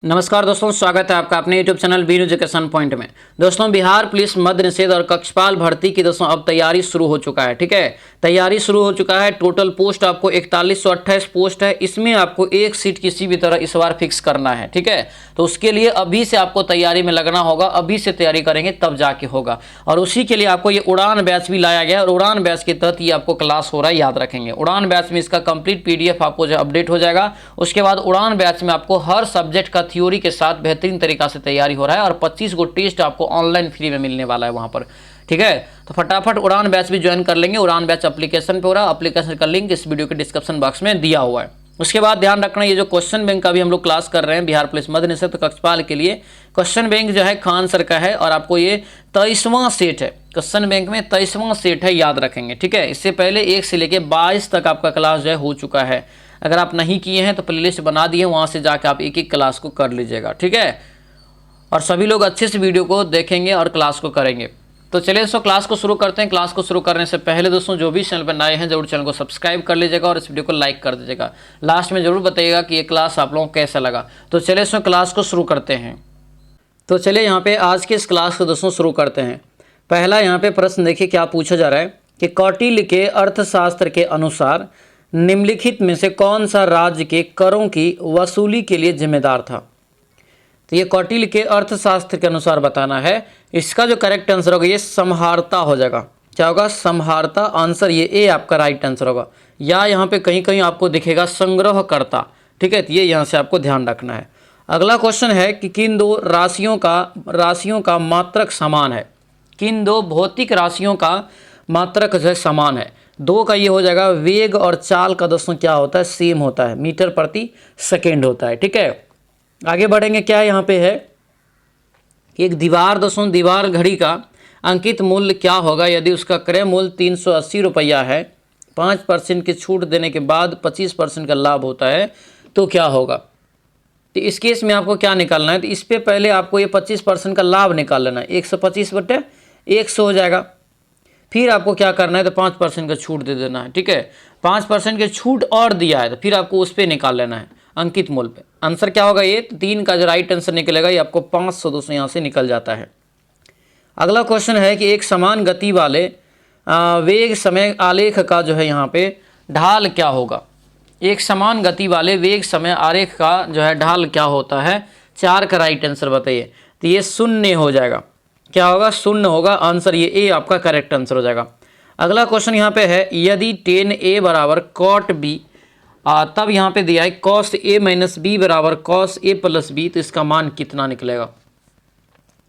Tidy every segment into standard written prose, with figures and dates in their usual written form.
नमस्कार दोस्तों, स्वागत है आपका अपने YouTube चैनल वीर एजुकेशन पॉइंट में। दोस्तों, बिहार पुलिस मद्य निषेध और कक्षपाल भर्ती की दोस्तों अब तैयारी शुरू हो चुका है। ठीक है, तैयारी शुरू हो चुका है। टोटल पोस्ट आपको 4128 पोस्ट है। इसमें आपको एक सीट किसी भी तरह इस बार फिक्स करना है। ठीक है, तो उसके लिए अभी से आपको तैयारी में लगना होगा। अभी से तैयारी करेंगे तब जाके होगा। और उसी के लिए आपको ये उड़ान बैच भी लाया गया है और उड़ान बैच के तहत ये आपको क्लास हो रहा है, याद रखेंगे। उड़ान बैच में इसका कंप्लीट PDF आपको जो अपडेट हो जाएगा। उसके बाद उड़ान बैच में आपको हर सब्जेक्ट का थ्योरी के साथ बेहतरीन तरीका से तैयारी हो रहा है और 25 गो टेस्ट आपको ऑनलाइन फ्री में मिलने वाला है वहां पर। ठीक है, तो फटाफट उड़ान बैच भी ज्वाइन कर लेंगे। उड़ान बैच एप्लीकेशन पे हो रहा है। एप्लीकेशन का लिंक इस वीडियो के डिस्क्रिप्शन बॉक्स में दिया हुआ है। उसके बाद ध्यान रखना, ये जो क्वेश्चन बैंक का भी हम लोग क्लास कर रहे हैं बिहार पुलिस मद्य निषेध कक्षपाल के लिए, क्वेश्चन बैंक जो है खान सर का है और आपको ये 23वां सेट है। क्वेश्चन बैंक में 23वां सेट है, याद रखेंगे। ठीक है, इससे पहले 1 से लेकर 22 तक आपका क्लास जो है हो चुका है। अगर आप नहीं किए हैं तो प्लेलिस्ट बना दिए, वहाँ से जाकर आप एक एक क्लास को कर लीजिएगा। ठीक है, और सभी लोग अच्छे से वीडियो को देखेंगे और क्लास को करेंगे। तो चलिए दोस्तों, क्लास को शुरू करते हैं। क्लास को शुरू करने से पहले दोस्तों, जो भी चैनल पर नए हैं जरूर चैनल को सब्सक्राइब कर लीजिएगा और इस वीडियो को लाइक कर दीजिएगा। लास्ट में जरूर बताइएगा कि ये क्लास आप लोगों को कैसा लगा। तो चलिए दोस्तों, क्लास को शुरू करते हैं। तो चलिए यहाँ पे आज के इस क्लास को दोस्तों शुरू करते हैं। पहला यहाँ पे प्रश्न देखिए क्या पूछा जा रहा है कि कौटिल्य के अर्थशास्त्र के अनुसार निम्नलिखित में से कौन सा राज्य के करों की वसूली के लिए जिम्मेदार था। तो ये कौटिल्य के अर्थशास्त्र के अनुसार बताना है। इसका जो करेक्ट आंसर होगा ये समहारता हो जाएगा। क्या होगा? समहारता। आंसर ये ए आपका राइट आंसर होगा। या यहाँ पे कहीं कहीं आपको दिखेगा संग्रहकर्ता। ठीक है, तो ये यहाँ से आपको ध्यान रखना है। अगला क्वेश्चन है कि किन दो राशियों का मात्रक समान है। किन दो भौतिक राशियों का मात्रक जो है समान है। दो का ये हो जाएगा वेग और चाल का दोस्तों क्या होता है, सेम होता है, मीटर प्रति सेकेंड होता है। ठीक है, आगे बढ़ेंगे। क्या यहाँ पे है कि एक दीवार दोस्तों, दीवार घड़ी का अंकित मूल्य क्या होगा यदि उसका क्रय मूल्य 380 रुपया है, 5% की छूट देने के बाद 25% का लाभ होता है, तो क्या होगा। तो इस केस में आपको क्या निकालना है, तो इस पे पहले आपको ये 25% का लाभ निकाल लेना है। 125/100 हो जाएगा। फिर आपको क्या करना है, तो 5% का छूट दे देना है। ठीक है, 5% की छूट और दिया है तो फिर आपको उस पर निकाल लेना है अंकित मूल्य पे। आंसर क्या होगा, ये 3 का जो राइट आंसर निकलेगा ये आपको 500 दोस्तों यहाँ से निकल जाता है। अगला क्वेश्चन है कि एक समान गति वाले वेग समय आलेख का जो है यहाँ पे ढाल क्या होगा। एक समान गति वाले वेग समय आलेख का जो है ढाल क्या होता है। 4 का राइट आंसर बताइए। तो ये 0 हो जाएगा। क्या होगा? 0 होगा। आंसर ये ए आपका करेक्ट आंसर हो जाएगा। अगला क्वेश्चन यहाँ पे है यदि tan A बराबर cot B, तब यहाँ पे दिया है cos A माइनस बी बराबर cos A प्लस बी, तो इसका मान कितना निकलेगा।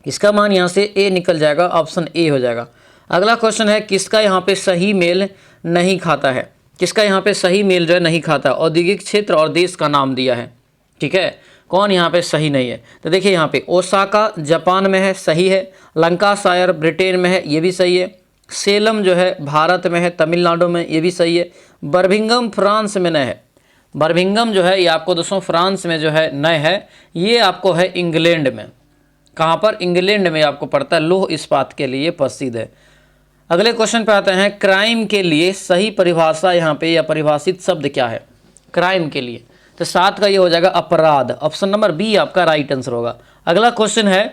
इसका मान यहाँ से ए निकल जाएगा, ऑप्शन ए हो जाएगा। अगला क्वेश्चन है किसका यहाँ पे सही मेल नहीं खाता है। किसका यहाँ पे सही मेल जो है नहीं खाता। औद्योगिक क्षेत्र और देश का नाम दिया है। ठीक है, कौन यहाँ पे सही नहीं है। तो देखिए यहाँ पे ओसाका जापान में है, सही है। लंकाशायर ब्रिटेन में है, ये भी सही है। सेलम जो है भारत में है, तमिलनाडु में, ये भी सही है। बर्मिंघम फ्रांस में न है। बर्मिंघम जो है ये आपको दोस्तों फ्रांस में जो है नए है, ये आपको है इंग्लैंड में। कहाँ पर? इंग्लैंड में आपको पड़ता है। लौह इस्पात के लिए प्रसिद्ध है। अगले क्वेश्चन पे आते हैं। क्राइम के लिए सही परिभाषा यहाँ पे या परिभाषित शब्द क्या है क्राइम के लिए। तो 7 का ये हो जाएगा अपराध। ऑप्शन नंबर बी आपका राइट आंसर होगा। अगला क्वेश्चन है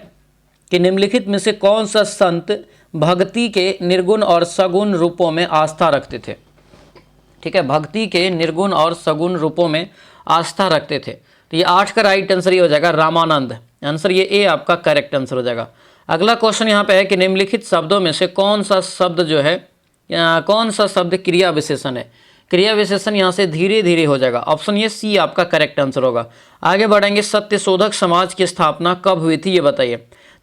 कि निम्नलिखित में से कौन सा संत भक्ति के निर्गुण और सगुण रूपों में आस्था रखते थे। ठीक है, भक्ति के निर्गुण और सगुण रूपों में आस्था रखते थे। तो ये 8 का राइट आंसर ये हो जाएगा रामानंद। आंसर ये ए आपका करेक्ट आंसर हो जाएगा। अगला क्वेश्चन यहाँ पे है कि निम्नलिखित शब्दों में से कौन सा शब्द जो है कौन सा शब्द क्रिया विशेषण है। क्रिया विशेषण यहाँ से धीरे धीरे हो जाएगा। ऑप्शन ये सी आपका करेक्ट आंसर होगा। आगे बढ़ेंगे। सत्यशोधक समाज की स्थापना कब हुई थी ये बताइए।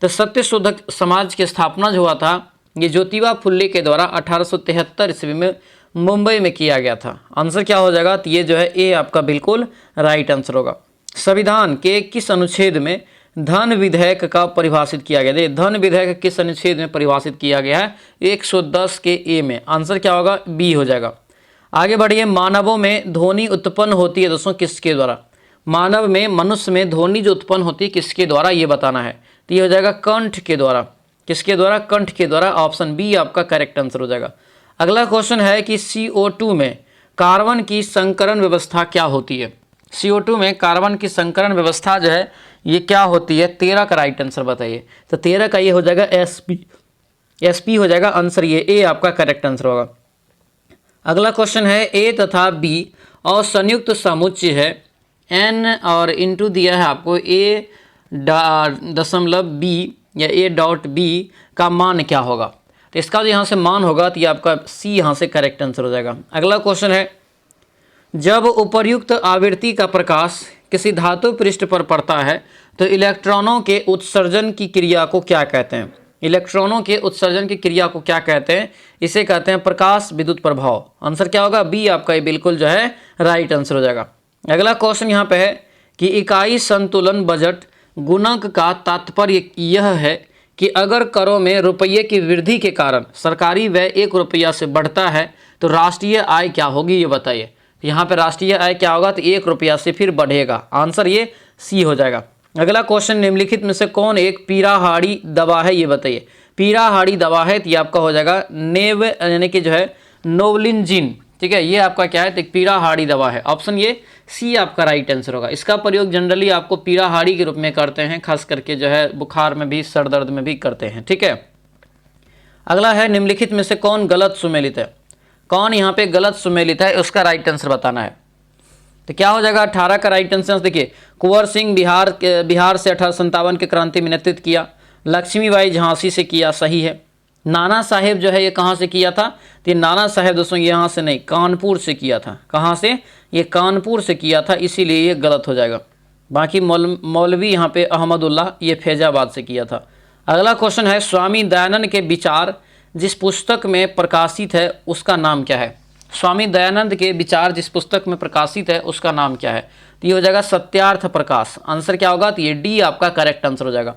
तो सत्यशोधक समाज की स्थापना जो हुआ था ये ज्योतिबा फुल्ले के द्वारा 1873 ईस्वी में मुंबई में किया गया था। आंसर क्या हो जाएगा, तो ये जो है ए आपका बिल्कुल राइट आंसर होगा। संविधान के किस अनुच्छेद में धन विधेयक का परिभाषित किया गया है। धन विधेयक किस अनुच्छेद में परिभाषित किया गया है। 110 के ए में। आंसर क्या होगा, बी हो जाएगा। आगे बढ़िए। मानवों में ध्वनि उत्पन्न होती है दोस्तों किसके द्वारा। मानव में, मनुष्य में ध्वनि जो उत्पन्न होती है किसके द्वारा ये बताना है। तो ये हो जाएगा कंठ के द्वारा। किसके द्वारा? कंठ के द्वारा। ऑप्शन बी आपका करेक्ट आंसर हो जाएगा। अगला क्वेश्चन है कि CO2 में कार्बन की संकरण व्यवस्था क्या होती है। CO2 में कार्बन की संकरण व्यवस्था जो है ये क्या होती है? 13 का राइट आंसर बताइए। तो 13 का ये हो जाएगा एसपी, एसपी हो जाएगा आंसर, ये ए आपका करेक्ट आंसर होगा। अगला क्वेश्चन है ए तथा बी और संयुक्त समुच्चय है एन और इनटू दिया है आपको ए दशमलव बी या ए डॉट बी का मान क्या होगा? तो इसका जो यहाँ से मान होगा तो ये आपका सी यहाँ से करेक्ट आंसर हो जाएगा। अगला क्वेश्चन है जब उपर्युक्त आवृत्ति का प्रकाश किसी धातु पृष्ठ पर पड़ता है तो इलेक्ट्रॉनों के उत्सर्जन की क्रिया को क्या कहते हैं? इलेक्ट्रॉनों के उत्सर्जन की क्रिया को क्या कहते हैं? इसे कहते हैं प्रकाश विद्युत प्रभाव। आंसर क्या होगा? बी आपका ये बिल्कुल जो है राइट आंसर हो जाएगा। अगला क्वेश्चन यहाँ पे है कि इकाई संतुलन बजट गुणक का तात्पर्य यह है कि अगर करों में रुपये की वृद्धि के कारण सरकारी व्यय 1 रुपया से बढ़ता है तो राष्ट्रीय आय क्या होगी? ये बताइए। यहाँ पे राष्ट्रीय आय क्या होगा? तो 1 रुपया से फिर बढ़ेगा। आंसर ये सी हो जाएगा। अगला क्वेश्चन निम्नलिखित में से कौन एक पीराहाड़ी दवा है? ये बताइए। पीराहाड़ी दवा है तो ये आपका हो जाएगा नेव यानी कि जो है नोवलिनजिन। ठीक है, ये आपका क्या है? तो एक पीराहाड़ी दवा है। ऑप्शन ये सी आपका राइट आंसर होगा। इसका प्रयोग जनरली आपको पीराहाड़ी के रूप में करते हैं, खास करके जो है बुखार में भी, सर दर्द में भी करते हैं। ठीक है, अगला है निम्नलिखित में से कौन गलत सुमेलित है? कौन यहाँ पे गलत सुमेलित है उसका राइट आंसर बताना है। तो क्या हो जाएगा? 18 का राइट आंसर देखिए। कुंवर सिंह बिहार से 1857 के क्रांति में नेतृत्व किया। लक्ष्मीबाई झांसी से किया, सही है। नाना साहेब जो है ये कहाँ से किया था? तो ये नाना साहेब दोस्तों यहाँ से नहीं, कानपुर से किया था। कहाँ से? ये कानपुर से किया था, इसीलिए ये गलत हो जाएगा। बाकी मौलवी यहाँ पे अहमदुल्लाह ये फैजाबाद से किया था। अगला क्वेश्चन है स्वामी दयानंद के विचार जिस पुस्तक में प्रकाशित है उसका नाम क्या है? स्वामी दयानंद के विचार जिस पुस्तक में प्रकाशित है उसका नाम क्या है? तो ये हो जाएगा सत्यार्थ प्रकाश। आंसर क्या होगा? तो ये डी आपका करेक्ट आंसर हो जाएगा।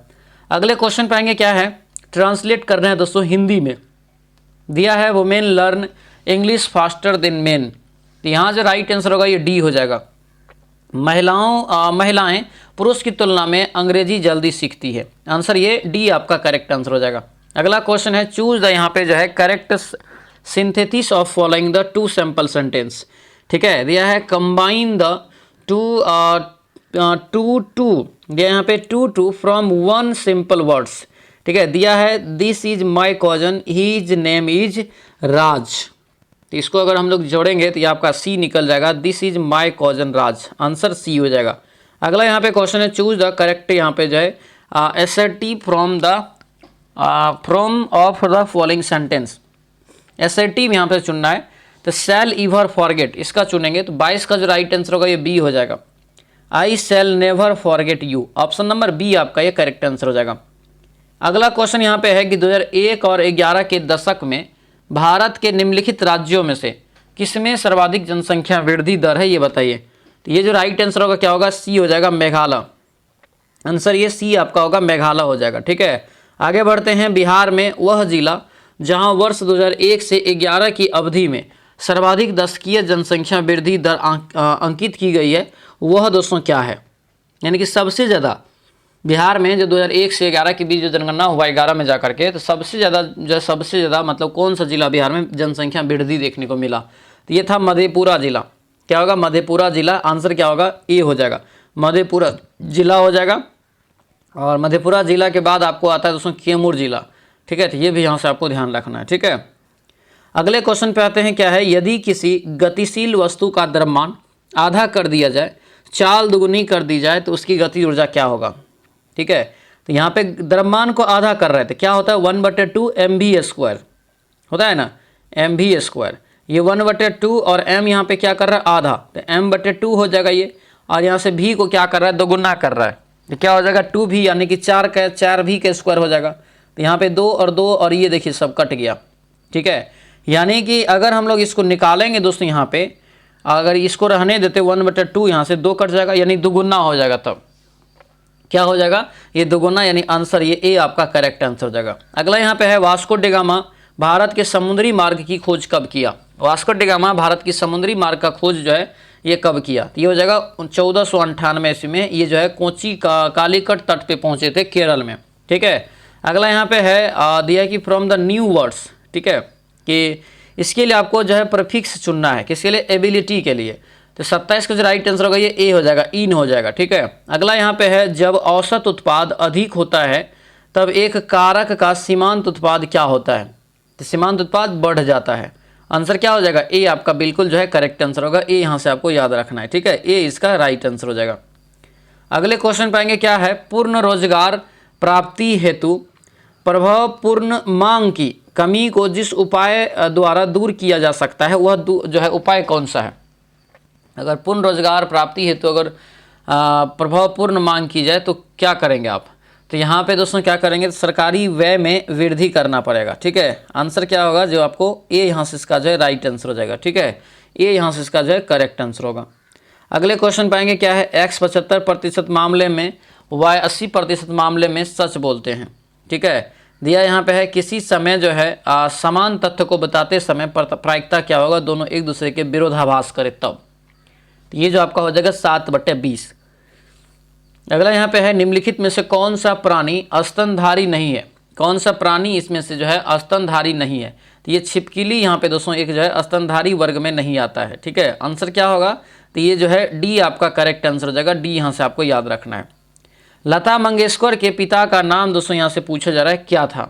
अगले क्वेश्चन पाएंगे क्या है? ट्रांसलेट करना है दोस्तों हिंदी में। दिया है women learn English faster than main. तो यहाँ जो राइट आंसर होगा ये डी हो जाएगा। महिलाएं पुरुष की तुलना में अंग्रेजी जल्दी सीखती है। आंसर ये डी आपका करेक्ट आंसर हो जाएगा। अगला क्वेश्चन है चूज द यहाँ पे जो है correct synthesis of following the 2 sample sentence. ठीक है, दिया है कंबाइन द टू दिया यहाँ पे टू फ्रॉम 1 सिंपल वर्ड्स। ठीक है, दिया है this is my cousin his name is Raj. तो इसको अगर हम लोग जोड़ेंगे तो ये आपका सी निकल जाएगा, this is my cousin Raj. Answer C हो जाएगा। अगला यहाँ पे क्वेश्चन है चूज द करेक्ट यहाँ पे जो है assertive from of the following sentence. Assertive यहाँ पे चुनना है तो शैल ईवर फॉरगेट इसका चुनेंगे तो 22 का जो राइट आंसर होगा ये बी हो जाएगा। I shall never forget you. Option number B आपका ये करेक्ट आंसर हो जाएगा। अगला क्वेश्चन यहाँ पे है कि 2001 और 11 के दशक में भारत के निम्नलिखित राज्यों में से किसमें सर्वाधिक जनसंख्या वृद्धि दर है? ये बताइए। तो ये जो राइट आंसर होगा क्या होगा? सी हो जाएगा, मेघालय। आंसर ये सी आपका होगा, मेघालय हो जाएगा। ठीक है, आगे बढ़ते हैं। बिहार में वह जिला जहां वर्ष 2001 से 11 की अवधि में सर्वाधिक दशकीय जनसंख्या वृद्धि दर अंकित की गई है वह दोस्तों क्या है? यानी कि सबसे ज़्यादा बिहार में जो 2001 से 11 के बीच जो जनगणना हुआ 11 में जा करके, तो सबसे ज़्यादा मतलब कौन सा जिला बिहार में जनसंख्या वृद्धि देखने को मिला? तो ये था मधेपुरा जिला। क्या होगा? मधेपुरा जिला। आंसर क्या होगा? ए हो जाएगा, मधेपुरा जिला हो जाएगा। और मधेपुरा जिला के बाद आपको आता है दोस्तों कैमूर जिला। ठीक है, तो ये भी यहाँ से आपको ध्यान रखना है। ठीक है, अगले क्वेश्चन पे आते हैं। क्या है? यदि किसी गतिशील वस्तु का द्रव्यमान आधा कर दिया जाए, चाल दुगुनी कर दी जाए तो उसकी गति ऊर्जा क्या होगा? ठीक है, तो यहाँ पे द्रव्यमान को आधा कर रहे थे, क्या होता है? 1/2 mv² होता है ना, mv²। ये 1/2 और m यहाँ पे क्या कर रहा है? आधा, तो m/2 हो जाएगा ये। और यहाँ से v को क्या कर रहा है? दोगुना कर रहा है, तो क्या हो जाएगा? 2v यानी कि 4v² हो जाएगा। तो यहाँ पे 2 और 2 और ये देखिए सब कट गया। ठीक है, यानी कि अगर हम लोग इसको निकालेंगे दोस्तों, यहाँ पे अगर इसको रहने देते 1/2 यहाँ से 2 कट जाएगा, यानी दुगुना हो जाएगा। तब क्या हो जाएगा? ये दुगुना, यानी आंसर ये ए आपका करेक्ट आंसर हो जाएगा। अगला यहाँ पे है वास्को डिगामा भारत के समुद्री मार्ग की खोज कब किया? वास्को डिगामा भारत की समुद्री मार्ग का खोज जो है ये कब किया? तो ये हो जाएगा 1498 ईस्वी में। ये जो है कोची का कालीकट तट पे पहुंचे थे केरल में। ठीक है, अगला यहाँ पे है दिया कि फ्रॉम द न्यू वर्ड्स। ठीक है, कि इसके लिए आपको जो है प्रीफिक्स चुनना है, किसके लिए? एबिलिटी के लिए। तो 27 का जो राइट आंसर होगा ये ए हो जाएगा, इन हो जाएगा। ठीक है, अगला यहाँ पे है जब औसत उत्पाद अधिक होता है तब एक कारक का सीमांत उत्पाद क्या होता है? तो सीमांत उत्पाद बढ़ जाता है। आंसर क्या हो जाएगा? ए आपका बिल्कुल जो है करेक्ट आंसर होगा। ए यहाँ से आपको याद रखना है। ठीक है, ए इसका राइट आंसर हो जाएगा। अगले क्वेश्चन पाएंगे क्या है, पूर्ण रोजगार प्राप्ति हेतु प्रभावपूर्ण मांग की कमी को जिस उपाय द्वारा दूर किया जा सकता है वह जो है उपाय कौन सा है? अगर पूर्ण रोजगार प्राप्ति हेतु अगर प्रभावपूर्ण मांग की जाए तो क्या करेंगे आप? तो यहाँ पे दोस्तों क्या करेंगे, सरकारी व्यय में वृद्धि करना पड़ेगा। ठीक है, आंसर क्या होगा जो आपको ए यहाँ से इसका जो है राइट आंसर हो जाएगा। ठीक है, ए यहाँ से इसका जो है करेक्ट आंसर होगा। अगले क्वेश्चन पाएंगे क्या है, एक्स 75% मामले में वाई 80% मामले में सच बोलते हैं। ठीक है, दिया यहाँ पे है किसी समय जो है समान तथ्य को बताते समय प्रायिकता क्या होगा, दोनों एक दूसरे के विरोधाभास करे तब। तो ये जो आपका हो जाएगा 7/20। अगला यहाँ पे है निम्नलिखित में से कौन सा प्राणी स्तनधारी नहीं है? कौन सा प्राणी इसमें से जो है स्तनधारी नहीं है? तो ये छिपकली यहाँ पे दोस्तों एक जो है स्तनधारी वर्ग में नहीं आता है। ठीक है, आंसर क्या होगा? तो ये जो है डी आपका करेक्ट आंसर हो जाएगा। डी यहाँ से आपको याद रखना है। लता मंगेशकर के पिता का नाम दोस्तों यहाँ से पूछा जा रहा है क्या था?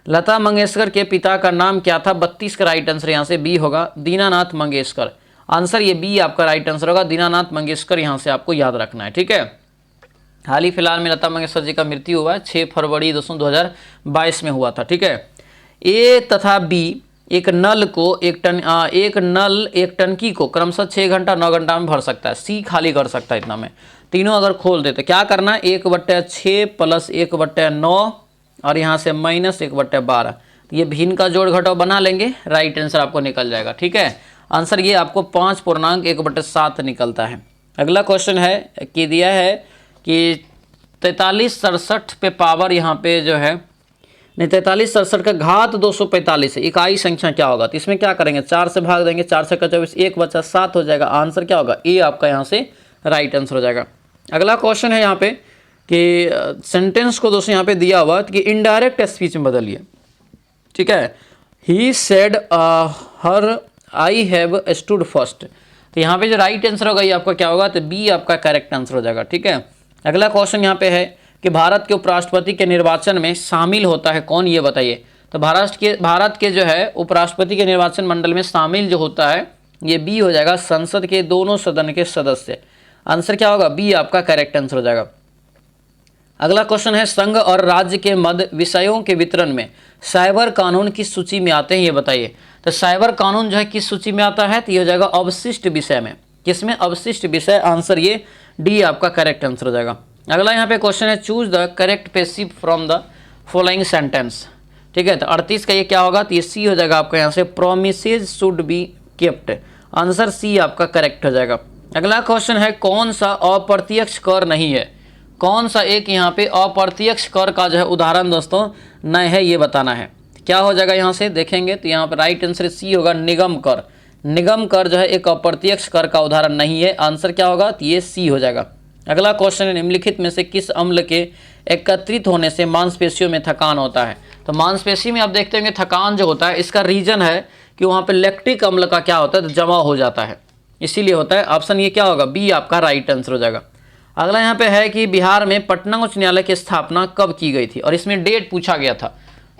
लता मंगेशकर के पिता का नाम क्या था? 32 का राइट आंसर यहाँ से बी होगा, दीनानाथ मंगेशकर। आंसर ये बी आपका राइट आंसर होगा, दीनानाथ मंगेशकर यहाँ से आपको याद रखना है। ठीक है, हाल ही फिलहाल में लता मंगेशकर जी का मृत्यु हुआ है 6 फरवरी दोस्तों 2022 में हुआ था। ठीक है, ए तथा बी एक नल एक टंकी को क्रमशः 6 घंटा 9 घंटा में भर सकता है। सी खाली कर सकता है इतना में। तीनों अगर खोल दे तो क्या करना है, 1/6 + 1/9 और यहाँ से -1/12। तो ये भिन्न का जोड़ घटाव बना लेंगे, राइट आंसर आपको निकल जाएगा। ठीक है, आंसर ये आपको 5.1/7 निकलता है। अगला क्वेश्चन है कि दिया है कि 4367 पे पावर यहाँ पे जो है नहीं 4367 का घात 245 है, इकाई संख्या क्या होगा? तो इसमें क्या करेंगे, 4 से भाग देंगे, 4 से 24, 1 बचा 7 हो जाएगा। आंसर क्या होगा? ए आपका यहाँ से राइट आंसर हो जाएगा। अगला क्वेश्चन है यहाँ पे कि सेंटेंस को दोस्तों यहाँ पे दिया हुआ कि इनडायरेक्ट स्पीच में बदलिए। ठीक है, he said her I have stood first. तो यहाँ पे जो राइट आंसर होगा ये आपका क्या होगा? तो बी आपका करेक्ट आंसर हो जाएगा। ठीक है, अगला क्वेश्चन यहाँ पे है कि भारत के उपराष्ट्रपति के निर्वाचन में शामिल होता है कौन, ये बताइए। तो भारत के जो है उपराष्ट्रपति के निर्वाचन मंडल में शामिल जो होता है ये बी हो जाएगा, संसद के दोनों सदन के सदस्य। आंसर क्या होगा? बी आपका करेक्ट आंसर हो जाएगा। अगला क्वेश्चन है संघ और राज्य के मध्य विषयों के वितरण में साइबर कानून किस सूची में आते हैं, ये बताइए। तो साइबर कानून जो है किस सूची में आता है? तो ये हो जाएगा अवशिष्ट विषय में। किसमें? अवशिष्ट विषय। आंसर ये डी आपका करेक्ट आंसर हो जाएगा। अगला यहाँ पे क्वेश्चन है choose the correct passive from the following sentence. ठीक है, तो 38 का ये क्या होगा? तो ये सी हो जाएगा आपका यहाँ से, promises should be kept. Answer C आपका करेक्ट हो जाएगा। अगला क्वेश्चन है कौन सा अप्रत्यक्ष कर नहीं है? कौन सा एक यहाँ पे अप्रत्यक्ष कर का जो है उदाहरण दोस्तों नहीं है, ये बताना है। क्या हो जाएगा यहाँ से देखेंगे तो यहाँ पर राइट आंसर सी होगा, निगम कर। निगम कर जो है एक अप्रत्यक्ष कर का उदाहरण नहीं है। आंसर क्या होगा? तो ये सी हो जाएगा। अगला क्वेश्चन है निम्नलिखित में से किस अम्ल के एकत्रित होने से मांसपेशियों में थकान होता है? तो मांसपेशी में आप देखते होंगे थकान जो होता है इसका रीजन है कि वहाँ पे लैक्टिक अम्ल का क्या होता है? तो जमा हो जाता है, इसीलिए होता है। ऑप्शन ये क्या होगा? बी आपका राइट आंसर हो जाएगा। अगला यहाँ पे है कि बिहार में पटना उच्च न्यायालय की स्थापना कब की गई थी? और इसमें डेट पूछा गया था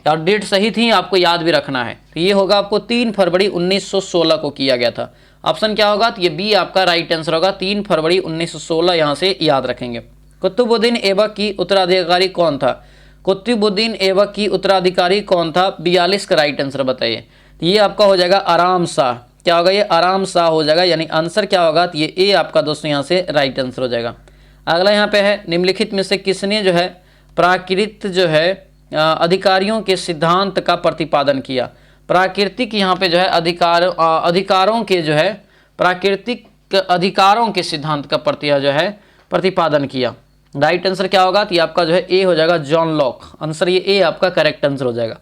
और डेट सही थी, आपको याद भी रखना है। तो ये होगा आपको 3 फरवरी 1916 को किया गया था। ऑप्शन क्या होगा? तो ये बी आपका राइट आंसर होगा, 3 फरवरी 1916 यहाँ से याद रखेंगे। कुतुबुद्दीन ऐबक की उत्तराधिकारी कौन था? कुतुबुद्दीन ऐबक की उत्तराधिकारी कौन था? 42 का राइट आंसर बताइए। तो ये आपका हो जाएगा आराम शाह। क्या होगा? ये आराम शाह हो जाएगा, यानी आंसर क्या होगा? तो ये ए आपका दोस्तों यहाँ से राइट आंसर हो जाएगा। अगला यहाँ पे है निम्नलिखित में से किसने जो है प्राकृत जो है अधिकारियों के सिद्धांत का प्रतिपादन किया? प्राकृतिक यहाँ पे जो है अधिकारों के जो है प्राकृतिक अधिकारों के सिद्धांत का प्रतिपादन किया। राइट आंसर क्या होगा? तो ये आपका जो है ए हो जाएगा, जॉन लॉक। आंसर ये ए आपका करेक्ट आंसर हो जाएगा।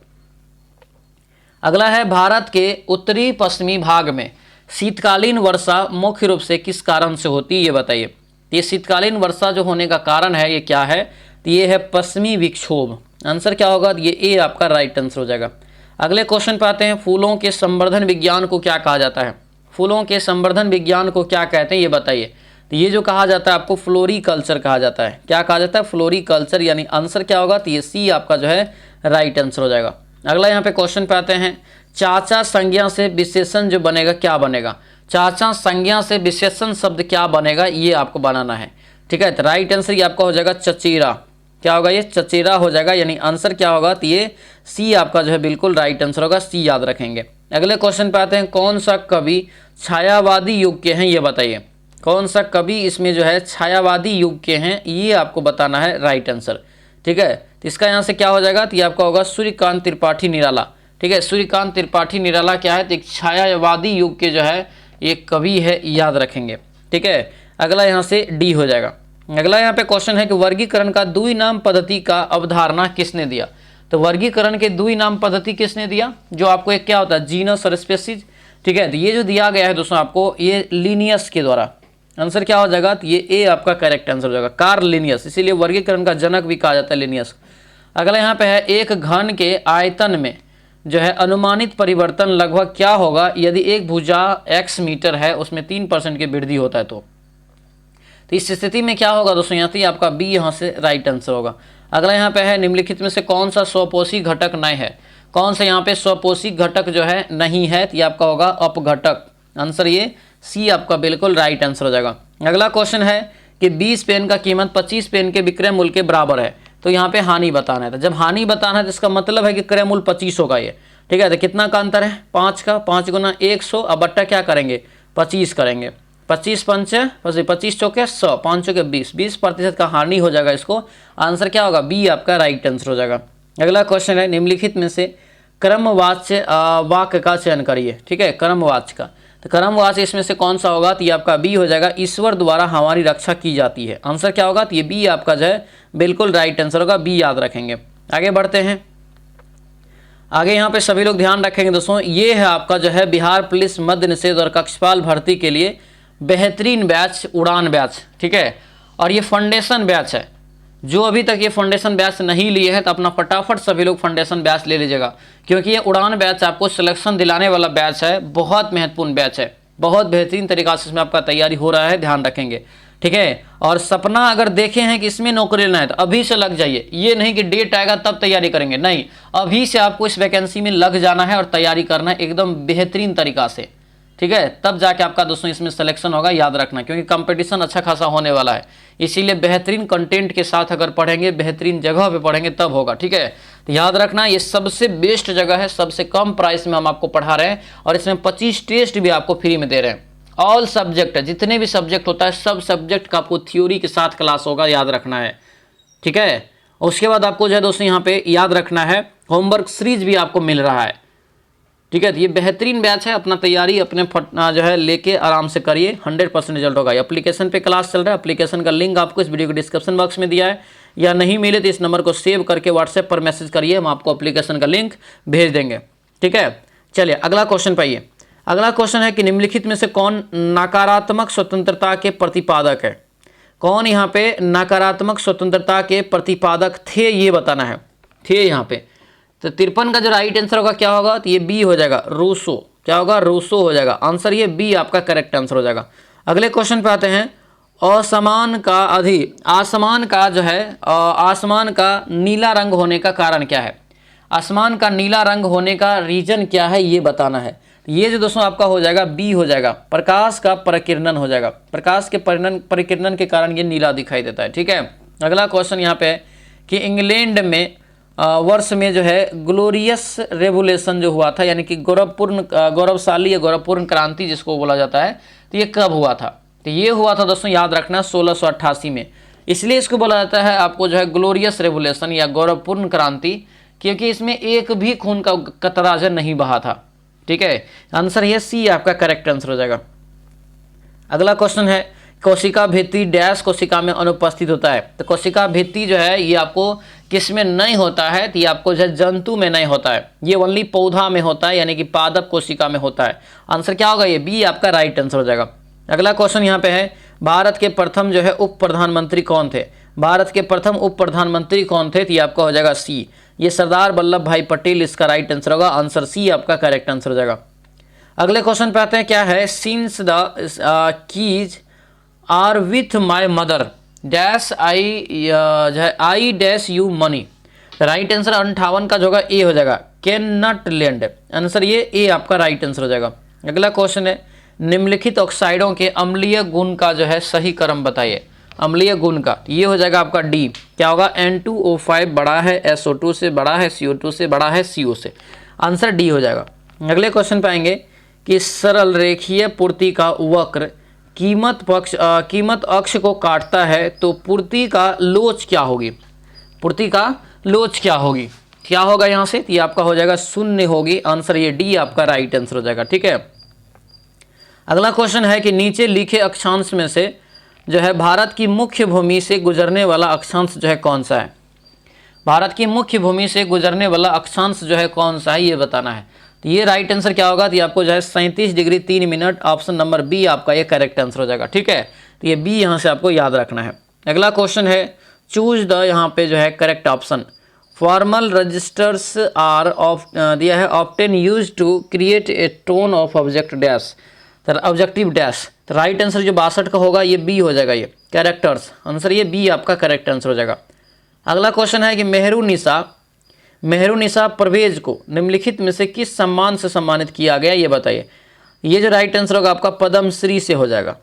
अगला है भारत के उत्तरी पश्चिमी भाग में शीतकालीन वर्षा मुख्य रूप से किस कारण से होती है, ये बताइए। ये शीतकालीन वर्षा जो होने का कारण है ये क्या है? तो ये है पश्चिमी विक्षोभ। आंसर क्या होगा? ये ए आपका राइट आंसर हो जाएगा। अगले क्वेश्चन पे आते हैं, फूलों के संवर्धन विज्ञान को क्या कहा जाता है? फूलों के संवर्धन विज्ञान को क्या कहते हैं ये बताइए। तो ये जो कहा जाता है आपको फ्लोरीकल्चर कहा जाता है। क्या कहा जाता है? फ्लोरीकल्चर, यानी आंसर क्या होगा? तो ये सी आपका जो है राइट आंसर हो जाएगा। अगला यहाँ पे क्वेश्चन पे आते हैं, चाचा संज्ञा से विशेषण जो बनेगा क्या बनेगा? चाचा संज्ञा से विशेषण शब्द क्या बनेगा ये आपको बनाना है, ठीक है। तो राइट आंसर ये आपका हो जाएगा चचेरा। क्या होगा? ये चचेरा हो जाएगा, यानी आंसर क्या होगा? तो ये सी आपका जो है बिल्कुल राइट आंसर होगा, सी याद रखेंगे। अगले क्वेश्चन पे आते हैं, कौन सा कवि छायावादी युग के हैं ये बताइए। कौन सा कवि इसमें जो है छायावादी युग के हैं ये आपको बताना है राइट आंसर, ठीक है। तो इसका यहाँ से क्या हो जाएगा? तो ये आपका होगा सूर्यकांत त्रिपाठी निराला, ठीक है। सूर्यकांत त्रिपाठी निराला क्या है? तो एक छायावादी युग के जो है ये कवि है, याद रखेंगे, ठीक है। अगला यहाँ से डी हो जाएगा। अगला यहाँ पे क्वेश्चन है कि वर्गीकरण का द्विनाम पद्धति का अवधारणा किसने दिया? तो वर्गीकरण के द्विनाम पद्धति किसने दिया? जो आपको एक क्या होता है जीनस और स्पेसीज, ठीक है। तो ये जो दिया गया है दोस्तों आपको, ये लिनियस के द्वारा। आंसर क्या हो जाएगा? तो ये ए आपका करेक्ट आंसर हो जाएगा, कार्ल लिनियस। इसीलिए वर्गीकरण का जनक भी कहा जाता है लिनियस। अगला यहाँ पे है, एक घन के आयतन में जो है अनुमानित परिवर्तन लगभग क्या होगा यदि एक भुजा x मीटर है उसमें 3% की वृद्धि होता है तो इस स्थिति में क्या होगा दोस्तों? यहाँ से आपका बी यहाँ से राइट आंसर होगा। अगला यहाँ पे है, निम्नलिखित में से कौन सा स्वपोषी घटक नहीं है? कौन सा यहाँ पे स्वपोषी घटक जो है नहीं है? तो ये आपका होगा अपघटक। आंसर ये सी आपका बिल्कुल राइट आंसर हो जाएगा। अगला क्वेश्चन है कि 20 पेन का कीमत 25 पेन के विक्रय मूल्य के बराबर है, तो यहाँ पे हानि बताना है। तो जब हानि बताना है तो इसका मतलब है कि क्रय मूल्य 25 होगा ये, ठीक है। तो कितना का अंतर है? 5 का, 5 गुना 100, अब बट्टा क्या करेंगे? 25 करेंगे। 25 पंच 25 चौके 100, 5 चौके 20, 20% का हानि हो जाएगा इसको। आंसर क्या होगा? बी आपका राइट आंसर हो जाएगा। अगला क्वेश्चन है, निम्नलिखित में से क्रमवाच्य वाक्य का चयन करिए, ठीक है। क्रमवाच्य का, तो क्रमवाच्य इसमें से कौन सा होगा? तो ये आपका बी हो जाएगा, ईश्वर द्वारा हमारी रक्षा की जाती है। आंसर क्या होगा? तो ये बी आपका जो है बिल्कुल राइट आंसर होगा, बी याद रखेंगे। आगे बढ़ते हैं। आगे यहाँ पे सभी लोग ध्यान रखेंगे दोस्तों, ये है आपका जो है बिहार पुलिस मद्य निषेध और कक्षपाल भर्ती के लिए बेहतरीन बैच, उड़ान बैच, ठीक है। और ये फाउंडेशन बैच है। जो अभी तक ये फाउंडेशन बैच नहीं लिए हैं तो अपना फटाफट सभी लोग फाउंडेशन बैच ले लीजिएगा, क्योंकि ये उड़ान बैच आपको सिलेक्शन दिलाने वाला बैच है, बहुत महत्वपूर्ण बैच है, बहुत बेहतरीन तरीका से इसमें आपका तैयारी हो रहा है, ध्यान रखेंगे, ठीक है। और सपना अगर देखे हैं कि इसमें नौकरी लेना है तो अभी से लग जाइए, ये नहीं कि डेट आएगा तब तैयारी करेंगे, नहीं, अभी से आपको इस वैकेंसी में लग जाना है और तैयारी करना है एकदम बेहतरीन तरीका से, ठीक है। तब जाके आपका दोस्तों इसमें सिलेक्शन होगा, याद रखना, क्योंकि कंपटीशन अच्छा खासा होने वाला है। इसीलिए बेहतरीन कंटेंट के साथ अगर पढ़ेंगे, बेहतरीन जगह पे पढ़ेंगे तब होगा, ठीक है। तो याद रखना ये सबसे बेस्ट जगह है, सबसे कम प्राइस में हम आपको पढ़ा रहे हैं और इसमें 25 टेस्ट भी आपको फ्री में दे रहे हैं। ऑल सब्जेक्ट है, जितने भी सब्जेक्ट होता है सब सब्जेक्ट का आपको थ्योरी के साथ क्लास होगा, याद रखना है, ठीक है। उसके बाद आपको जो है दोस्तों यहाँ पे याद रखना है होमवर्क सीरीज भी आपको मिल रहा है, ठीक है। तो ये बेहतरीन बैच है, अपना तैयारी अपने जो है लेके आराम से करिए, 100% रिजल्ट होगा। एप्लीकेशन पे क्लास चल रहा है, एप्लीकेशन का लिंक आपको इस वीडियो के डिस्क्रिप्शन बॉक्स में दिया है, या नहीं मिले तो इस नंबर को सेव करके व्हाट्सएप पर मैसेज करिए, हम आपको एप्लीकेशन का लिंक भेज देंगे, ठीक है। चलिए अगला क्वेश्चन पे आइए। अगला क्वेश्चन है कि निम्नलिखित में से कौन नकारात्मक स्वतंत्रता के प्रतिपादक है? कौन यहाँ पे नकारात्मक स्वतंत्रता के प्रतिपादक थे ये बताना है, थे यहाँ पे। तो 53 का जो राइट आंसर होगा क्या होगा? तो ये बी हो जाएगा, रूसो। क्या होगा? रूसो हो जाएगा। आंसर ये बी आपका करेक्ट आंसर हो जाएगा। अगले क्वेश्चन पे आते हैं, आसमान का जो है आसमान का नीला रंग होने का कारण क्या है? आसमान का नीला रंग होने का रीजन क्या है ये बताना है। ये जो दोस्तों आपका हो जाएगा बी हो जाएगा, प्रकाश का परिकिरणन हो जाएगा। प्रकाश के परिकिरणन के कारण ये नीला दिखाई देता है, ठीक है। अगला क्वेश्चन यहाँ पे है कि इंग्लैंड में वर्ष में जो है ग्लोरियस रेवोल्यूशन जो हुआ था, यानी कि गौरवशाली या गौरवपूर्ण क्रांति जिसको बोला जाता है, तो ये कब हुआ था? तो ये हुआ था दोस्तों याद रखना 1688 में। इसलिए इसको बोला जाता है आपको जो है ग्लोरियस रेवोल्यूशन या गौरवपूर्ण क्रांति, क्योंकि इसमें एक भी खून का कतरा जो नहीं बहा था, ठीक है। आंसर ये सी आपका करेक्ट आंसर हो जाएगा। अगला क्वेश्चन है, कोशिका भित्ति डैश कोशिका में अनुपस्थित होता है। तो कोशिका भित्ति जो है ये आपको किस में नहीं होता है? तो ये आपको जो है जंतु में नहीं होता है, ये ओनली पौधा में होता है, यानी कि पादप कोशिका में होता है। आंसर क्या होगा? ये बी आपका राइट आंसर हो जाएगा। अगला क्वेश्चन यहाँ पे है, भारत के प्रथम जो है उप प्रधानमंत्री कौन थे? भारत के प्रथम उप प्रधानमंत्री कौन थे? तो ये आपका हो जाएगा सी, ये सरदार वल्लभ भाई पटेल इसका राइट आंसर होगा। आंसर सी आपका करेक्ट आंसर हो जाएगा। अगले क्वेश्चन पे आते हैं, क्या है, since the keys are with my mother dash I dash you money. Right answer 58 का जो होगा ए हो जाएगा, कैन नॉट लैंड। आंसर ये ए आपका राइट आंसर हो जाएगा। अगला क्वेश्चन है, निम्नलिखित ऑक्साइडों के अम्लीय गुण का जो है सही क्रम बताइए। अम्लीय गुण का ये हो जाएगा आपका डी, क्या होगा, N2O5 बड़ा है SO2 से, बड़ा है CO2 से, बड़ा है CO से। आंसर डी हो जाएगा। अगले क्वेश्चन पे आएंगे कि सरल रेखीय पूर्ति का वक्र कीमत अक्ष को काटता है तो पूर्ति का लोच क्या होगी। पूर्ति का लोच क्या होगी, क्या होगा यहाँ से, ये आपका हो जाएगा 0 होगी। आंसर ये डी आपका राइट आंसर हो जाएगा। ठीक है, अगला क्वेश्चन है कि नीचे लिखे अक्षांश में से जो है भारत की मुख्य भूमि से गुजरने वाला अक्षांश जो है कौन सा है। भारत की मुख्य भूमि से गुजरने वाला अक्षांश जो है कौन सा है, ये बताना है। तो ये राइट आंसर क्या होगा, तो ये आपको जो है 37 degree 3 minute, option number B आपका ये करेक्ट आंसर हो जाएगा। ठीक है, तो ये बी यहाँ से आपको याद रखना है। अगला क्वेश्चन है, चूज द यहाँ पे जो है correct option. Formal registers are of दिया है often use to create a tone of object dash, objective dash. तो राइट आंसर जो 62 का होगा ये बी हो जाएगा, ये कैरेक्टर्स। आंसर ये बी आपका करेक्ट आंसर हो जाएगा। अगला क्वेश्चन है कि मेहरुनिसा परवेज को निम्नलिखित में से किस सम्मान से सम्मानित किया गया, ये बताइए। ये जो राइट आंसर होगा आपका पद्मश्री से हो जाएगा।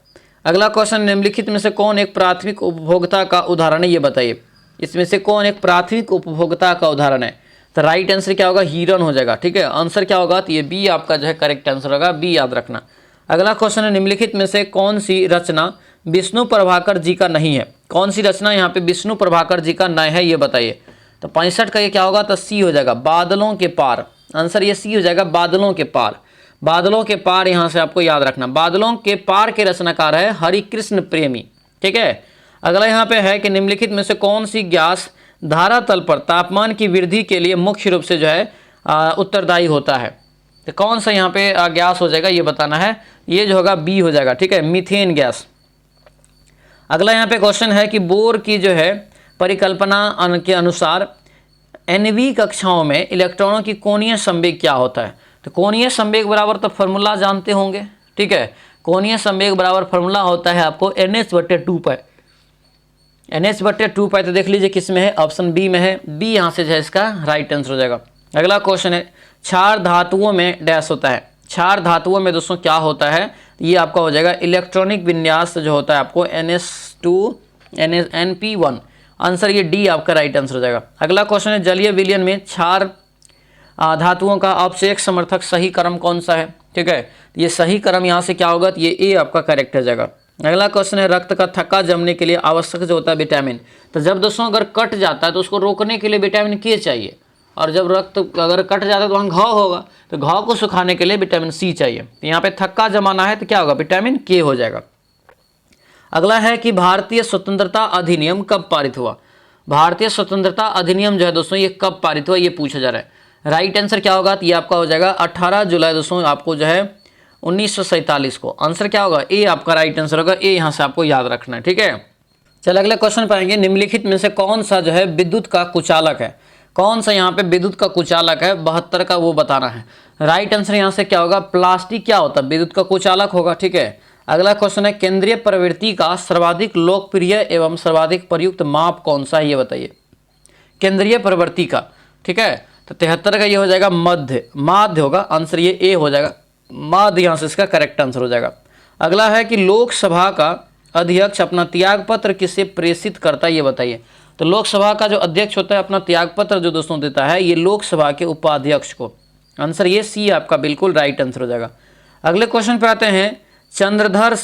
अगला क्वेश्चन, निम्नलिखित में से कौन एक प्राथमिक उपभोक्ता का उदाहरण है, ये बताइए। इसमें से कौन एक प्राथमिक उपभोक्ता का उदाहरण है, तो राइट आंसर क्या होगा, हिरन हो जाएगा। ठीक है, आंसर क्या होगा, तो ये बी आपका जो है करेक्ट आंसर होगा, बी याद रखना। अगला क्वेश्चन है, निम्नलिखित में से कौन सी रचना विष्णु प्रभाकर जी का नहीं है। कौन सी रचना यहाँ पे विष्णु प्रभाकर जी का नहीं है, ये बताइए। तो 65 का ये क्या होगा, तो सी हो जाएगा, बादलों के पार। आंसर ये सी हो जाएगा, बादलों के पार। बादलों के पार यहाँ से आपको याद रखना, बादलों के पार के रचनाकार है हरिकृष्ण प्रेमी। ठीक है, अगला यहाँ पे है कि निम्नलिखित में से कौन सी गैस धारातल पर तापमान की वृद्धि के लिए मुख्य रूप से जो है उत्तरदायी होता है। तो कौन सा यहाँ पे गैस हो जाएगा, ये बताना है। ये जो होगा बी हो जाएगा। ठीक है, मीथेन गैस। अगला यहाँ पे क्वेश्चन है कि बोर की जो है परिकल्पना के अनुसार NV कक्षाओं में इलेक्ट्रॉनों की कोणीय संवेग क्या होता है। तो कोणीय संवेग बराबर तो फॉर्मूला जानते होंगे। ठीक है, कोणीय संवेग बराबर फॉर्मूला होता है आपको NH/2 पाई। NH/2 पाई तो देख लीजिए किस में है, ऑप्शन बी में है। बी यहाँ से जो है इसका राइट आंसर हो जाएगा। अगला क्वेश्चन है, क्षार धातुओं में डैश होता है। क्षार धातुओं में दोस्तों क्या होता है, ये आपका हो जाएगा इलेक्ट्रॉनिक विन्यास जो होता है आपको NS2 NP1। आंसर ये डी आपका राइट आंसर हो जाएगा। अगला क्वेश्चन है, जलीय विलयन में क्षार धातुओं का अपक्षेक समर्थक सही क्रम कौन सा है। ठीक है, ये सही क्रम यहाँ से क्या होगा, तो ये ए आपका करेक्ट हो जाएगा। अगला क्वेश्चन है, रक्त का थक्का जमने के लिए आवश्यक जो होता है विटामिन। तो जब दोस्तों अगर कट जाता है तो उसको रोकने के लिए विटामिन के चाहिए, और जब रक्त अगर कट जाता है तो वहाँ घाव होगा, तो घाव को सुखाने के लिए विटामिन सी चाहिए। तो यहाँ पे थक्का जमाना है तो क्या होगा, विटामिन के हो जाएगा। अगला है कि भारतीय स्वतंत्रता अधिनियम कब पारित हुआ। भारतीय स्वतंत्रता अधिनियम जो है दोस्तों ये कब पारित हुआ, ये पूछा जा रहा है। राइट आंसर क्या होगा, तो ये आपका हो जाएगा 18 जुलाई दोस्तों आपको जो है 1947 को। आंसर क्या होगा, ए आपका राइट आंसर होगा। ए यहाँ से आपको याद रखना है। ठीक है, चल अगले क्वेश्चन पाएंगे, निम्नलिखित में से कौन सा जो है विद्युत का कुचालक है। कौन सा यहाँ पे विद्युत का कुचालक है 72 का, वो बताना है। राइट आंसर यहाँ से क्या होगा, प्लास्टिक क्या होता है, विद्युत का कुचालक होगा। ठीक है, अगला क्वेश्चन है, केंद्रीय प्रवृत्ति का सर्वाधिक लोकप्रिय एवं सर्वाधिक प्रयुक्त माप कौन सा है, ये बताइए। केंद्रीय प्रवृत्ति का, ठीक है, तो 73 का ये हो जाएगा माध्य होगा। आंसर ये ए हो जाएगा, माध्य यहाँ से इसका करेक्ट आंसर हो जाएगा। अगला है कि लोकसभा का अध्यक्ष अपना त्यागपत्र किसे प्रेषित करता है, ये बताइए। तो लोकसभा का जो अध्यक्ष होता है अपना त्यागपत्र जो दोस्तों देता है ये लोकसभा के उपाध्यक्ष को। आंसर ये सी आपका बिल्कुल राइट आंसर हो जाएगा। अगले क्वेश्चन पे आते हैं, चंद्रधर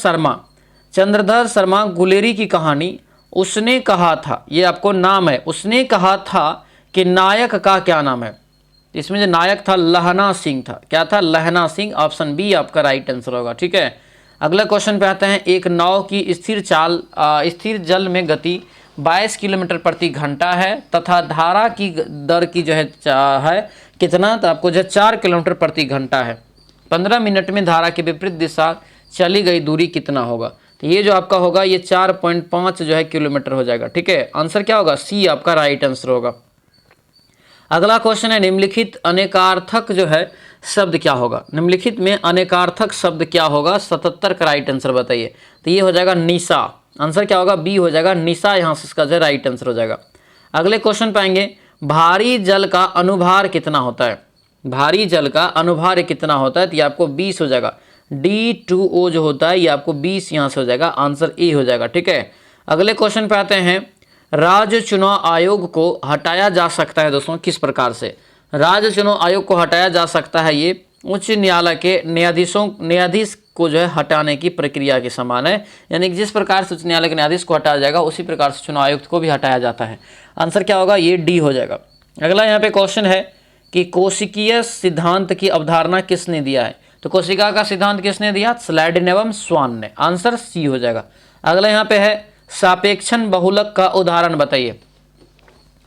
शर्मा गुलेरी की कहानी उसने कहा था, ये आपको नाम है, उसने कहा था कि नायक का क्या नाम है। इसमें जो नायक था लहना सिंह था। क्या था, लहना सिंह। ऑप्शन बी आपका राइट आंसर होगा। ठीक है, अगले क्वेश्चन पे आते हैं, एक नाव की स्थिर जल में गति 22 किलोमीटर प्रति घंटा है तथा धारा की दर की जो है कितना, तो आपको जो है 4 किलोमीटर प्रति घंटा है। 15 मिनट में धारा के विपरीत दिशा चली गई दूरी कितना होगा। तो ये जो आपका होगा ये 4.5 जो है किलोमीटर हो जाएगा। ठीक है, आंसर क्या होगा, सी आपका राइट आंसर होगा। अगला क्वेश्चन है, निम्नलिखित अनेकार्थक जो है शब्द क्या होगा? निम्नलिखित में अनेकार्थक शब्द क्या होगा? 77 का राइट आंसर बताइए। तो ये हो जाएगा निशा। आंसर क्या होगा? बी हो जाएगा निशा, यहाँ से इसका जो राइट आंसर हो जाएगा। अगले क्वेश्चन पाएंगे, भारी जल का अनुभार कितना होता है? भारी जल का अनुभार कितना होता है? तो ये आपको 20 हो जाएगा। D2O जो होता है ये आपको 20 यहाँ से हो जाएगा, आंसर ए हो जाएगा। ठीक है, अगले क्वेश्चन पे आते हैं, राज्य चुनाव आयोग को हटाया जा सकता है दोस्तों किस प्रकार से? राज्य चुनाव आयोग को हटाया जा सकता है, ये उच्च न्यायालय के न्यायाधीश को जो है हटाने की प्रक्रिया के समान है। यानी कि जिस प्रकार से उच्च न्यायालय के न्यायाधीश को हटाया जाएगा उसी प्रकार से चुनाव आयुक्त को भी हटाया जाता है। आंसर क्या होगा? ये डी हो जाएगा। अगला यहाँ पे क्वेश्चन है कि कोशिकीय सिद्धांत की अवधारणा किसने दिया है? तो कोशिका का सिद्धांत किसने दिया? स्लाइडेन एवं स्वान ने, आंसर सी हो जाएगा। अगला यहाँ पे है, सापेक्षण बहुलक का उदाहरण बताइए।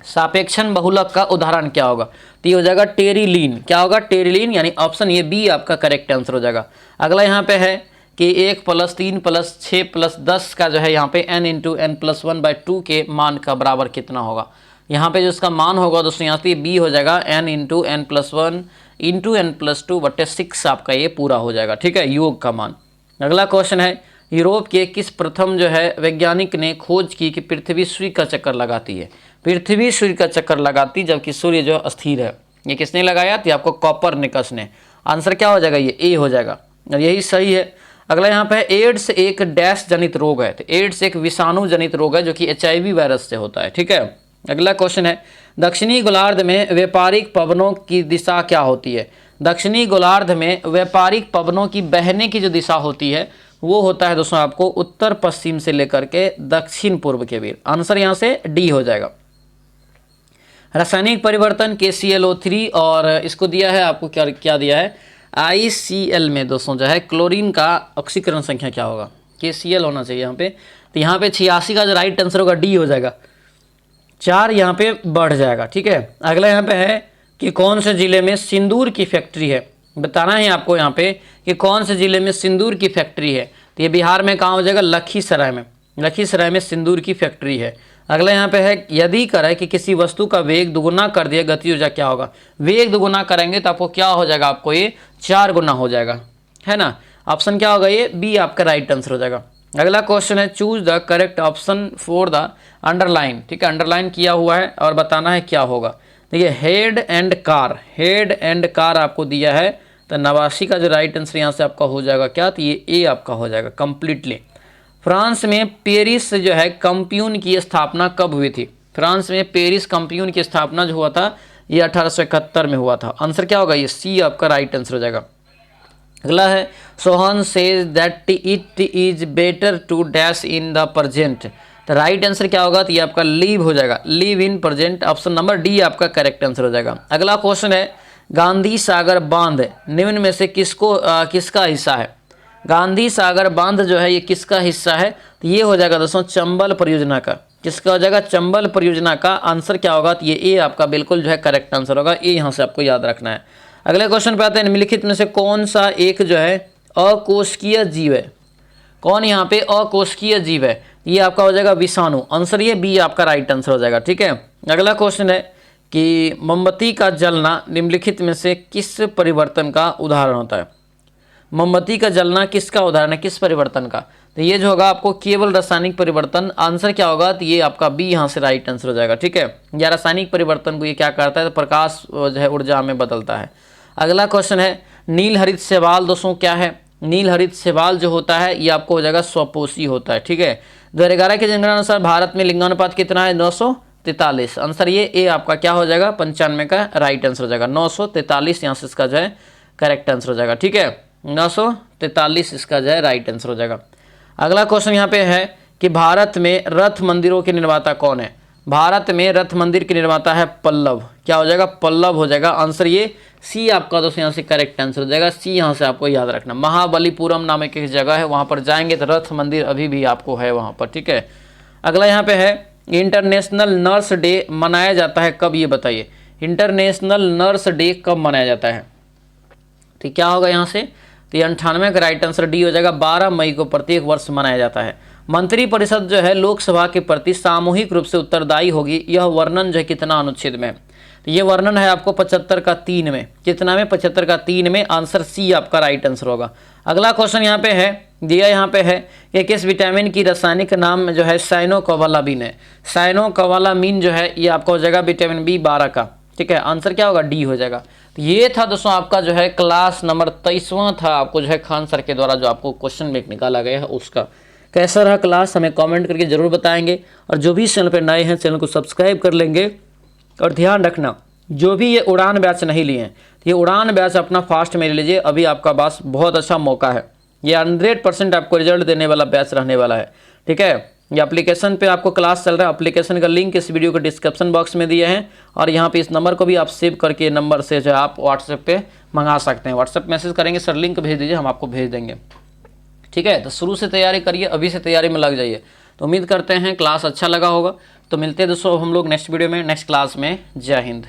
सापेक्षण बहुलक का उदाहरण क्या होगा? तो ये हो जाएगा टेरिलीन। क्या होगा? टेरिलीन, यानी ऑप्शन ये बी आपका करेक्ट आंसर हो जाएगा। अगला यहाँ पे है कि 1 + 3 + 6 + 10 का जो है यहाँ पे n × n+1/2 के मान का बराबर कितना होगा? यहाँ पे जो इसका मान होगा दोस्तों यहाँ पे बी हो जाएगा n × n+1 × n+2/6 आपका ये पूरा हो जाएगा। ठीक है, योग का मान। अगला क्वेश्चन है, यूरोप के किस प्रथम जो है वैज्ञानिक ने खोज की कि पृथ्वी सूर्य का चक्कर लगाती है? पृथ्वी सूर्य का चक्कर लगाती जबकि सूर्य जो अस्थिर है। ये किसने लगाया? तो आपको कोपरनिकस ने। आंसर क्या हो जाएगा? ये ए हो जाएगा, और यही सही है। अगला यहाँ पे है, एड्स एक डैश जनित रोग है। तो एड्स एक विषाणु जनित रोग है जो कि HIV वायरस से होता है। ठीक है, अगला क्वेश्चन है, दक्षिणी गोलार्ध में व्यापारिक पवनों की दिशा क्या होती है? दक्षिणी गोलार्ध में व्यापारिक पवनों की बहने की जो दिशा होती है वो होता है दोस्तों आपको उत्तर पश्चिम से लेकर के दक्षिण पूर्व के बीच। आंसर यहाँ से डी हो जाएगा। रासायनिक परिवर्तन KClO3 और इसको दिया है आपको क्या क्या दिया है? ICl में दोस्तों जो है क्लोरीन का ऑक्सीकरण संख्या क्या होगा? KCl होना चाहिए यहाँ पे। तो यहाँ पे 86 का जो राइट आंसर होगा डी हो जाएगा, 4 यहाँ पे बढ़ जाएगा। ठीक है, अगला यहाँ पे है कि कौन से जिले में सिंदूर की फैक्ट्री है? बताना है आपको यहाँ पे कि कौन से जिले में सिंदूर की फैक्ट्री है। तो ये बिहार में कहाँ हो जाएगा? लखीसराय में। लखीसराय में सिंदूर की फैक्ट्री है। अगला यहाँ पे है, यदि करे कि किसी वस्तु का वेग दुगुना कर दिया गति ऊर्जा क्या होगा? वेग दुगुना करेंगे तो आपको क्या हो जाएगा? आपको ये 4 गुना हो जाएगा, है ना। ऑप्शन क्या होगा? ये बी आपका राइट आंसर हो जाएगा। अगला क्वेश्चन है, choose the correct option for the underline. ठीक है, अंडरलाइन किया हुआ है और बताना है क्या होगा। देखिए, head and car, head and car आपको दिया है। तो 89 का जो राइट आंसर यहाँ से आपका हो जाएगा क्या? तो ये ए आपका हो जाएगा कंप्लीटली। फ्रांस में पेरिस जो है कंप्यून की स्थापना कब हुई थी? फ्रांस में पेरिस कंप्यून की स्थापना जो हुआ था ये 1871 में हुआ था। आंसर क्या होगा? ये सी आपका राइट आंसर हो जाएगा। अगला है, Sohan says that it is better to dash in the present. तो राइट आंसर क्या होगा? तो ये आपका लीव हो जाएगा, leave in present. Option number D आपका करेक्ट आंसर हो जाएगा। अगला क्वेश्चन है, गांधी सागर बांध निम्न में से किसका हिस्सा है? गांधी सागर बांध जो है ये किसका हिस्सा है? तो ये हो जाएगा दोस्तों चंबल परियोजना का। किसका हो जाएगा? चंबल परियोजना का। आंसर क्या होगा? तो ये ए आपका बिल्कुल जो है करेक्ट आंसर होगा। ए यहाँ से आपको याद रखना है। अगले क्वेश्चन पे आते हैं, निम्नलिखित में से कौन सा एक जो है अकोशिकीय जीव है? कौन यहाँ पे अकोशिकीय जीव है? ये आपका हो जाएगा विषाणु। आंसर ये बी आपका राइट आंसर हो जाएगा। ठीक है, अगला क्वेश्चन है कि मोमबत्ती का जलना निम्नलिखित में से किस परिवर्तन का उदाहरण होता है? मोमबत्ती का जलना किसका उदाहरण है? किस परिवर्तन का? तो ये जो होगा आपको केवल रासायनिक परिवर्तन। आंसर क्या होगा? तो ये आपका बी यहाँ से राइट आंसर हो जाएगा। ठीक है, या रासायनिक परिवर्तन को ये क्या करता है? तो प्रकाश जो है ऊर्जा में बदलता है। अगला क्वेश्चन है, नील हरित शैवाल दोस्तों क्या है? नील हरित शैवाल जो होता है ये आपको हो जाएगा स्वपोषी होता है। ठीक है, 2011 के जनगणना अनुसार भारत में लिंगानुपात कितना है? 943। आंसर ये ए आपका क्या हो जाएगा? 95 का राइट आंसर हो जाएगा। 943 यहाँ से इसका जो है करेक्ट आंसर हो जाएगा। ठीक है, 943 इसका जो है राइट आंसर हो जाएगा। अगला क्वेश्चन यहाँ पे है कि भारत में रथ मंदिरों के निर्माता कौन है? भारत में रथ मंदिर के निर्माता है पल्लव। क्या हो जाएगा? पल्लव हो जाएगा। आंसर ये सी आपका दोस्तों यहाँ से करेक्ट आंसर हो जाएगा। सी यहाँ से आपको याद रखना। महाबलीपुरम नामक एक जगह है, वहाँ पर जाएंगे तो रथ मंदिर अभी भी आपको है वहाँ पर। ठीक है, अगला यहाँ पे है, इंटरनेशनल नर्स डे मनाया जाता है कब? ये बताइए, इंटरनेशनल नर्स डे कब मनाया जाता है? तो क्या होगा यहाँ से? तो 98 का राइट आंसर डी हो जाएगा। 12 मई को प्रत्येक वर्ष मनाया जाता है। मंत्रिपरिषद जो है लोकसभा के प्रति सामूहिक रूप से उत्तरदायी होगी, यह वर्णन जो है कितना अनुच्छेद में? तो ये वर्णन है आपको 75 का 3 में। कितना में? 75 का 3 में। आंसर सी आपका राइट आंसर होगा। अगला क्वेश्चन यहाँ पे है, दिया यहाँ पे है कि किस विटामिन की रासायनिक नाम जो है साइनोकोबालामिन है। साइनोकोबालामिन जो है ये आपका हो जाएगा विटामिन B12 का। ठीक है, आंसर क्या होगा? डी हो जाएगा। तो ये था दोस्तों आपका जो है क्लास नंबर 23वां था, आपको जो है खान सर के द्वारा जो आपको क्वेश्चन बैंक निकाला गया है उसका। कैसा रहा क्लास हमें कमेंट करके जरूर बताएंगे, और जो भी इस चैनल पर नए हैं चैनल को सब्सक्राइब कर लेंगे। और ध्यान रखना, जो भी ये उड़ान बैच नहीं लिए हैं, ये उड़ान बैच अपना फास्ट में ले लीजिए, अभी आपका पास बहुत अच्छा मौका है। ये 100% आपको रिजल्ट देने वाला बैच रहने वाला है। ठीक है, ये एप्लीकेशन पे आपको क्लास चल रहा है। एप्लीकेशन का लिंक इस वीडियो के डिस्क्रिप्शन बॉक्स में दिए हैं, और यहाँ पे इस नंबर को भी आप सेव करके नंबर से जो है आप व्हाट्सएप पे मंगा सकते हैं। व्हाट्सएप मैसेज करेंगे, सर लिंक भेज दीजिए, हम आपको भेज देंगे। ठीक है, तो शुरू से तैयारी करिए, अभी से तैयारी में लग जाइए। तो उम्मीद करते हैं क्लास अच्छा लगा होगा। तो मिलते हैं दोस्तों हम लोग नेक्स्ट वीडियो में, नेक्स्ट क्लास में। जय हिंद।